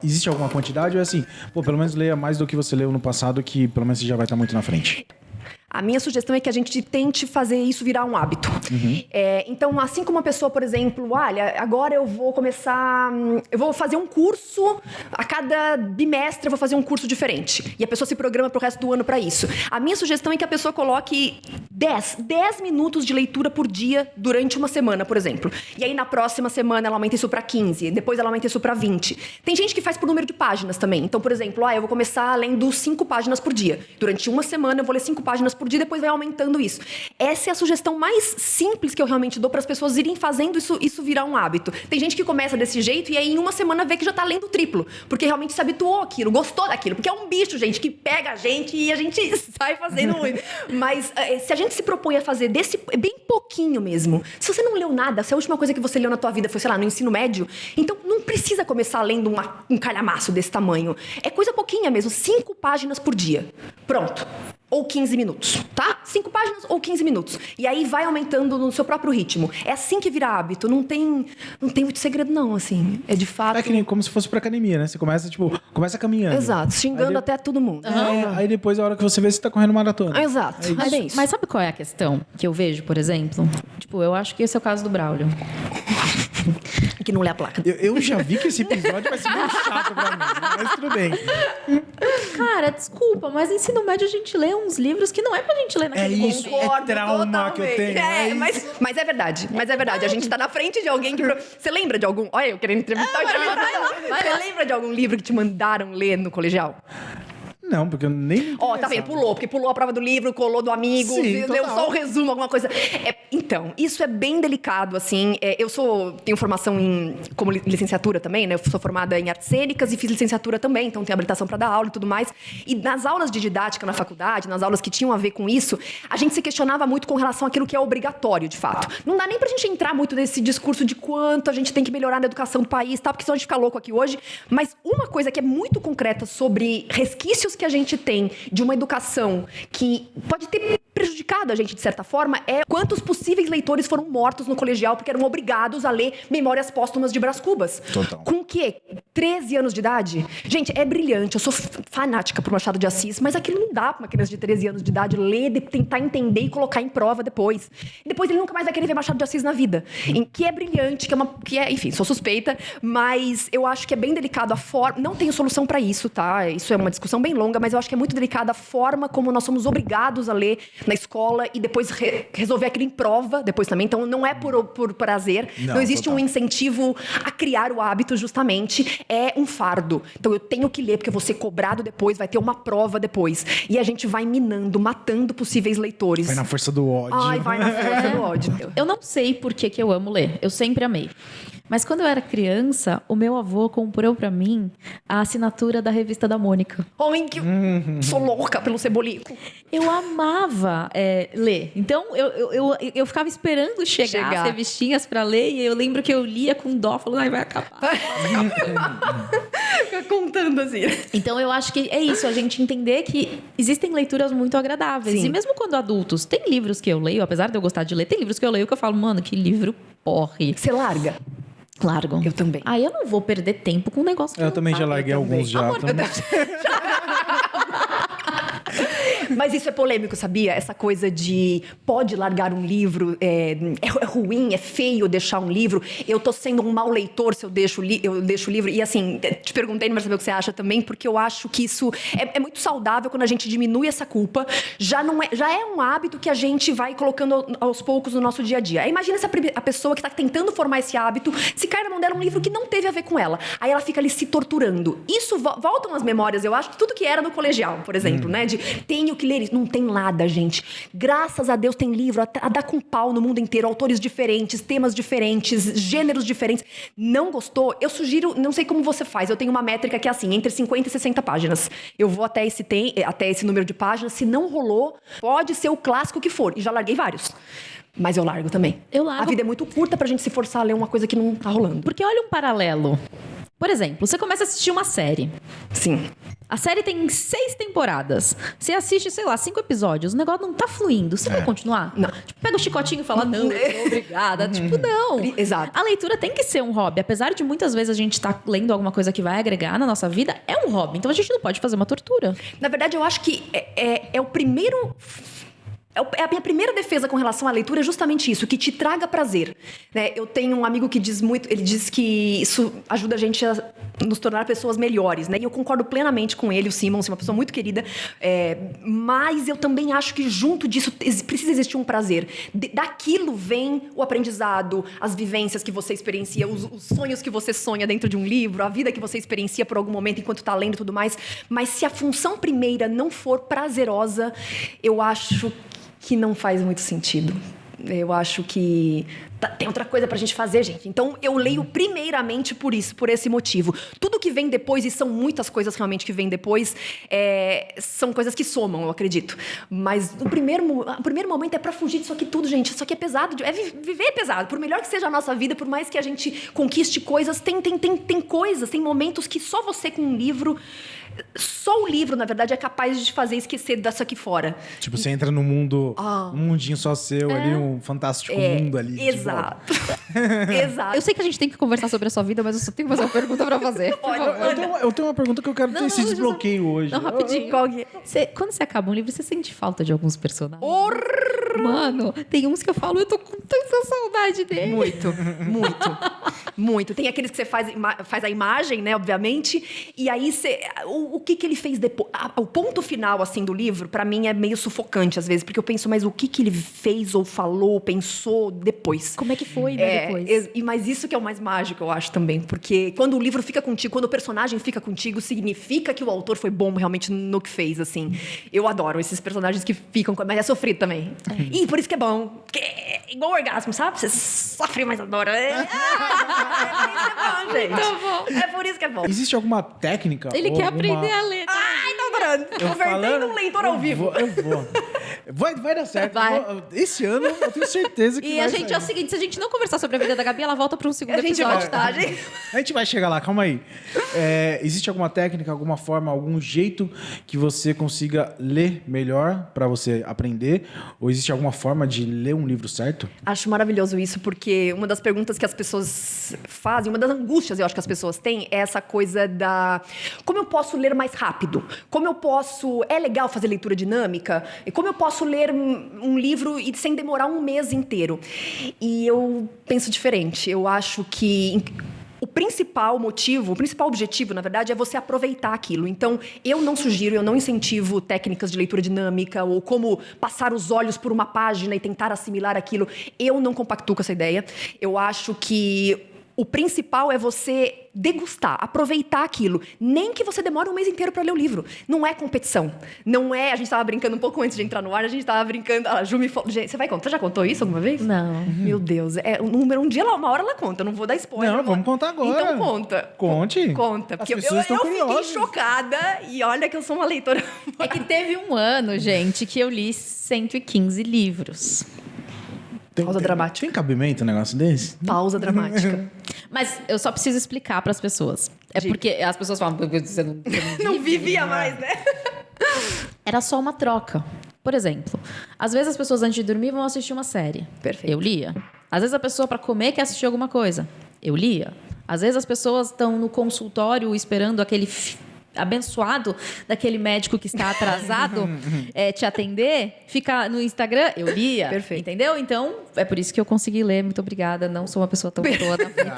Existe alguma quantidade ou é assim, pelo menos leia mais do que você leu no passado, que pelo menos você já vai estar muito na frente? A minha sugestão é que a gente tente fazer isso virar um hábito. Então, assim como uma pessoa, por exemplo, olha, agora eu vou começar... Eu vou fazer um curso, a cada bimestre eu vou fazer um curso diferente. E a pessoa se programa pro resto do ano para isso. A minha sugestão é que a pessoa coloque 10 minutos de leitura por dia durante uma semana, por exemplo. E aí, na próxima semana, ela aumenta isso para 15. Depois, ela aumenta isso para 20. Tem gente que faz por número de páginas também. Então, por exemplo, eu vou começar lendo 5 páginas por dia. Durante uma semana, eu vou ler 5 páginas por dia, depois vai aumentando isso. Essa é a sugestão mais simples que eu realmente dou para as pessoas irem fazendo isso virar um hábito. Tem gente que começa desse jeito e aí em uma semana vê que já tá lendo triplo, porque realmente se habituou àquilo, gostou daquilo, porque é um bicho, gente, que pega a gente e a gente sai fazendo muito. Mas se a gente se propõe a fazer desse bem pouquinho mesmo, se você não leu nada, se a última coisa que você leu na tua vida foi, sei lá, no ensino médio, então não precisa começar lendo um calhamaço desse tamanho. É coisa pouquinha mesmo, 5 páginas por dia. Pronto. Ou 15 minutos, tá? 5 páginas ou 15 minutos. E aí vai aumentando no seu próprio ritmo. É assim que vira hábito. Não tem muito segredo, não, assim. É de fato... É que nem como se fosse pra academia, né? Você começa caminhando. Exato, xingando até todo mundo. Aí depois, a hora que você vê, você tá correndo maratona. Exato, é bem isso. Mas sabe qual é a questão que eu vejo, por exemplo? Eu acho que esse é o caso do Braulio. Que não lê a placa. Eu já vi que esse episódio vai ser muito chato pra mim, mas tudo bem. Cara, desculpa, mas no ensino médio a gente lê uns livros que não é pra gente ler naquele isso, é trauma que eu tenho. Mas é verdade, A gente tá na frente de alguém que... Você lembra de algum... Olha, eu querendo entrevistar. Você lembra de algum livro que te mandaram ler no colegial? Não, porque eu nem... Tá vendo? Pulou a prova do livro, colou do amigo, leu só o resumo, alguma coisa. Então, isso é bem delicado, assim. Tenho formação como licenciatura também, né? Eu sou formada em artes cênicas e fiz licenciatura também, então tenho habilitação para dar aula e tudo mais. E nas aulas de didática na faculdade, nas aulas que tinham a ver com isso, a gente se questionava muito com relação àquilo que é obrigatório, de fato. Não dá nem pra gente entrar muito nesse discurso de quanto a gente tem que melhorar na educação do país, tá? Porque senão a gente fica louco aqui hoje. Mas uma coisa que é muito concreta sobre resquícios que a gente tem de uma educação que pode ter prejudicado a gente de certa forma é quantos possíveis leitores foram mortos no colegial porque eram obrigados a ler Memórias Póstumas de Brás Cubas. Total. Com o quê? 13 anos de idade? Gente, é brilhante. Eu sou fanática por Machado de Assis, mas aquilo não dá pra uma criança de 13 anos de idade ler, tentar entender e colocar em prova depois. E depois ele nunca mais vai querer ver Machado de Assis na vida. Que é brilhante, enfim, sou suspeita, mas eu acho que é bem delicado a forma... Não tenho solução pra isso, tá? Isso é uma discussão bem longa, mas eu acho que é muito delicada a forma como nós somos obrigados a ler na escola e depois resolver aquilo em prova depois também. Então, não é por prazer. Não existe total. Um incentivo a criar o hábito, justamente. É um fardo. Então, eu tenho que ler, porque eu vou ser cobrado depois, vai ter uma prova depois. E a gente vai minando, matando possíveis leitores. Vai na força do ódio. Vai na força do ódio. Eu não sei por que eu amo ler. Eu sempre amei. Mas quando eu era criança, o meu avô comprou pra mim a assinatura da revista da Mônica. Sou louca pelo Cebolico. Eu amava ler. Então, eu ficava esperando chegar as revistinhas pra ler. E eu lembro que eu lia com dó, falando, vai acabar. Fica contando assim. Então, eu acho que é isso. A gente entender que existem leituras muito agradáveis. Sim. E mesmo quando adultos, tem livros que eu leio, apesar de eu gostar de ler, tem livros que eu leio que eu falo, mano, que livro porre. Você larga? Largo. Eu também. Eu não vou perder tempo com um negócio que eu também já larguei alguns já. Amor, Mas isso é polêmico, sabia? Essa coisa de pode largar um livro, é ruim, é feio deixar um livro. Eu tô sendo um mau leitor se eu deixo o livro. E assim, te perguntei para saber o que você acha também, porque eu acho que isso é muito saudável quando a gente diminui essa culpa. Já é um hábito que a gente vai colocando aos poucos no nosso dia a dia. Aí imagina a pessoa que tá tentando formar esse hábito, se cai na mão dela um livro que não teve a ver com ela. Aí ela fica ali se torturando. Isso voltam as memórias, eu acho, de tudo que era no colegial, por exemplo, né? De tenho que ler isso. Não tem nada, gente. Graças a Deus tem livro a dar com pau no mundo inteiro, autores diferentes, temas diferentes, gêneros diferentes. Não gostou? Eu sugiro, não sei como você faz, eu tenho uma métrica que é assim, entre 50 e 60 páginas. Eu vou até esse número de páginas, se não rolou, pode ser o clássico que for. E já larguei vários. Mas eu largo também. Eu largo. A vida é muito curta pra gente se forçar a ler uma coisa que não tá rolando. Porque olha um paralelo. Por exemplo, você começa a assistir uma série. Sim. A série tem 6 temporadas. Você assiste, sei lá, 5 episódios. O negócio não tá fluindo. Você vai continuar? Não. Tipo, pega o chicotinho e fala, não, eu sou obrigada. Tipo, não. Exato. A leitura tem que ser um hobby. Apesar de muitas vezes a gente estar lendo alguma coisa que vai agregar na nossa vida, é um hobby. Então a gente não pode fazer uma tortura. Na verdade, eu acho que é o primeiro... É a minha primeira defesa com relação à leitura é justamente isso, que te traga prazer. Né? Eu tenho um amigo que diz muito, ele diz que isso ajuda a gente a nos tornar pessoas melhores, né? E eu concordo plenamente com ele, o Simon, uma pessoa muito querida, mas eu também acho que junto disso precisa existir um prazer. Daquilo vem o aprendizado, as vivências que você experiencia, os sonhos que você sonha dentro de um livro, a vida que você experiencia por algum momento enquanto está lendo e tudo mais. Mas se a função primeira não for prazerosa, eu acho que não faz muito sentido. Eu acho que tem outra coisa pra gente fazer, gente. Então, eu leio primeiramente por isso, por esse motivo. Tudo que vem depois, e são muitas coisas realmente que vêm depois, são coisas que somam, eu acredito. Mas o primeiro momento é pra fugir disso aqui tudo, gente. Isso aqui é pesado. Viver é pesado. Por melhor que seja a nossa vida, por mais que a gente conquiste coisas, tem coisas, tem momentos que só você com um livro... Só o livro, na verdade, é capaz de te fazer esquecer disso aqui fora. Tipo, você entra num mundo, um mundinho só seu ali, um fantástico mundo ali. Exato. Exato. Eu sei que a gente tem que conversar sobre a sua vida, mas eu só tenho mais uma pergunta pra fazer. Por favor. Eu tenho uma pergunta que eu quero ter esse desbloqueio hoje. Não, rapidinho. Qual que é? Quando você acaba um livro, você sente falta de alguns personagens? Mano, tem uns que eu falo, eu tô com tanta saudade dele. Muito. Tem aqueles que você faz a imagem, né, obviamente, e aí o que ele fez depois. O ponto final, assim, do livro, pra mim, é meio sufocante, às vezes, porque eu penso, mas o que ele fez ou falou, ou pensou depois? Como é que foi, né, depois? Mas isso que é o mais mágico, eu acho, também, porque quando o livro fica contigo, quando o personagem fica contigo, significa que o autor foi bom realmente no que fez, assim. Eu adoro esses personagens que ficam, mas é sofrido também. E por isso que é bom. Porque é igual orgasmo, sabe? Você sofre, mas adora. Por isso que é bom, gente. Muito bom. É por isso que é bom. Existe alguma técnica? Ele ou quer alguma... aprender a ler. Ai, tô adorando. Convertendo um leitor ao vivo. Eu vou. Vai dar certo. Vai. Esse ano eu tenho certeza que E vai a gente sair. é o seguinte, se a gente não conversar sobre a vida da Gabi, ela volta para um segundo A gente episódio, vai, tá, gente? A gente vai chegar lá, calma aí. Existe alguma técnica, alguma forma, algum jeito que você consiga ler melhor para você aprender? Ou existe alguma forma de ler um livro certo? Acho maravilhoso isso, porque uma das perguntas que as pessoas fazem, uma das angústias, eu acho que as pessoas têm, é essa coisa da... Como eu posso ler mais rápido? Como eu posso... É legal fazer leitura dinâmica? E como eu posso ler um livro e sem demorar um mês inteiro? E eu penso diferente. Eu acho que... O principal motivo, o principal objetivo, na verdade, é você aproveitar aquilo. Então, eu não sugiro, eu não incentivo técnicas de leitura dinâmica ou como passar os olhos por uma página e tentar assimilar aquilo. Eu não compactuo com essa ideia. Eu acho que o principal é você degustar, aproveitar aquilo. Nem que você demore um mês inteiro para ler o livro. Não é competição. Não é... A gente estava brincando um pouco antes de entrar no ar, a gente estava brincando... A Ju me falou... Você vai contar? Você já contou isso alguma vez? Não. Meu Deus. Um dia, uma hora ela conta. Eu não vou dar spoiler. Não, vamos contar agora. Então conta. Conte. Conta. Porque As pessoas estão eu fiquei curiosas. chocada e olha que eu sou uma leitora... É que teve um ano, gente, que eu li 115 livros. Pausa dramática. Tem cabimento um negócio desse? Pausa dramática. Mas eu só preciso explicar para as pessoas. É Diga. porque as pessoas falam, você não Não vivia mais, né? Era só uma troca. Por exemplo, às vezes as pessoas antes de dormir vão assistir uma série. Perfeito. Eu lia. Às vezes a pessoa para comer quer assistir alguma coisa. Eu lia. Às vezes as pessoas estão no consultório esperando aquele abençoado daquele médico que está atrasado te atender, fica no Instagram, eu lia. Perfeito. Entendeu? Então, é por isso que eu consegui ler. Muito obrigada. Não sou uma pessoa tão boa na vida.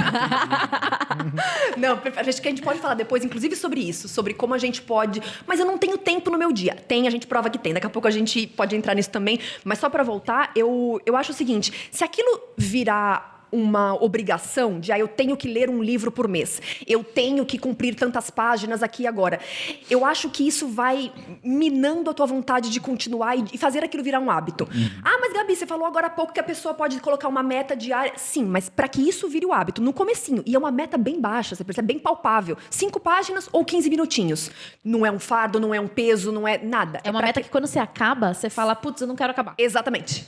Não, acho que a gente pode falar depois, inclusive, sobre isso. Sobre como a gente pode... Mas eu não tenho tempo no meu dia. Tem, a gente prova que tem. Daqui a pouco a gente pode entrar nisso também. Mas só pra voltar, eu acho o seguinte. Se aquilo virar uma obrigação de eu tenho que ler um livro por mês, eu tenho que cumprir tantas páginas aqui e agora, eu acho que isso vai minando a tua vontade de continuar e fazer aquilo virar um hábito. Mas Gabi, você falou agora há pouco que a pessoa pode colocar uma meta diária. Sim, mas para que isso vire o hábito, no comecinho, e é uma meta bem baixa, você percebe, bem palpável, 5 páginas ou 15 minutinhos. Não é um fardo, não é um peso, não é nada. É uma meta que quando você acaba, você fala, putz, eu não quero acabar. Exatamente.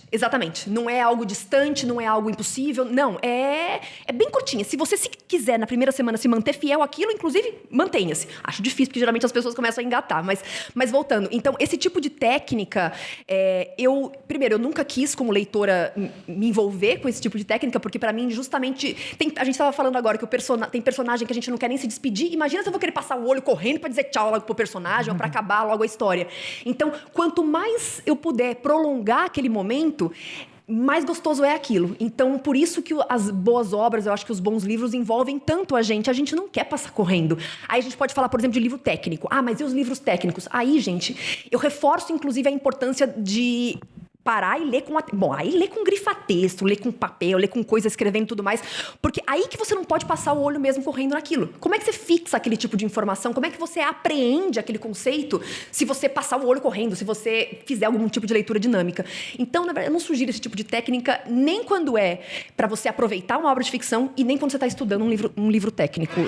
Não é algo distante, não é algo impossível, não. Não, é bem curtinha. Se você quiser, na primeira semana, se manter fiel àquilo, inclusive, mantenha-se. Acho difícil, porque geralmente as pessoas começam a engatar. Mas voltando. Então, esse tipo de técnica, primeiro, eu nunca quis, como leitora, me envolver com esse tipo de técnica, porque pra mim, justamente... a gente estava falando agora que tem personagem que a gente não quer nem se despedir. Imagina se eu vou querer passar o olho correndo pra dizer tchau logo pro personagem, ou pra acabar logo a história. Então, quanto mais eu puder prolongar aquele momento, mais gostoso é aquilo. Então, por isso que as boas obras, eu acho que os bons livros envolvem tanto a gente não quer passar correndo. Aí a gente pode falar, por exemplo, de livro técnico. Mas e os livros técnicos? Aí, gente, eu reforço, inclusive, a importância de parar e ler aí lê com grifa-texto, lê com papel, lê com coisa escrevendo e tudo mais, porque aí que você não pode passar o olho mesmo correndo naquilo. Como é que você fixa aquele tipo de informação? Como é que você apreende aquele conceito se você passar o olho correndo, se você fizer algum tipo de leitura dinâmica? Então, na verdade, eu não sugiro esse tipo de técnica nem quando é para você aproveitar uma obra de ficção e nem quando você está estudando um livro técnico.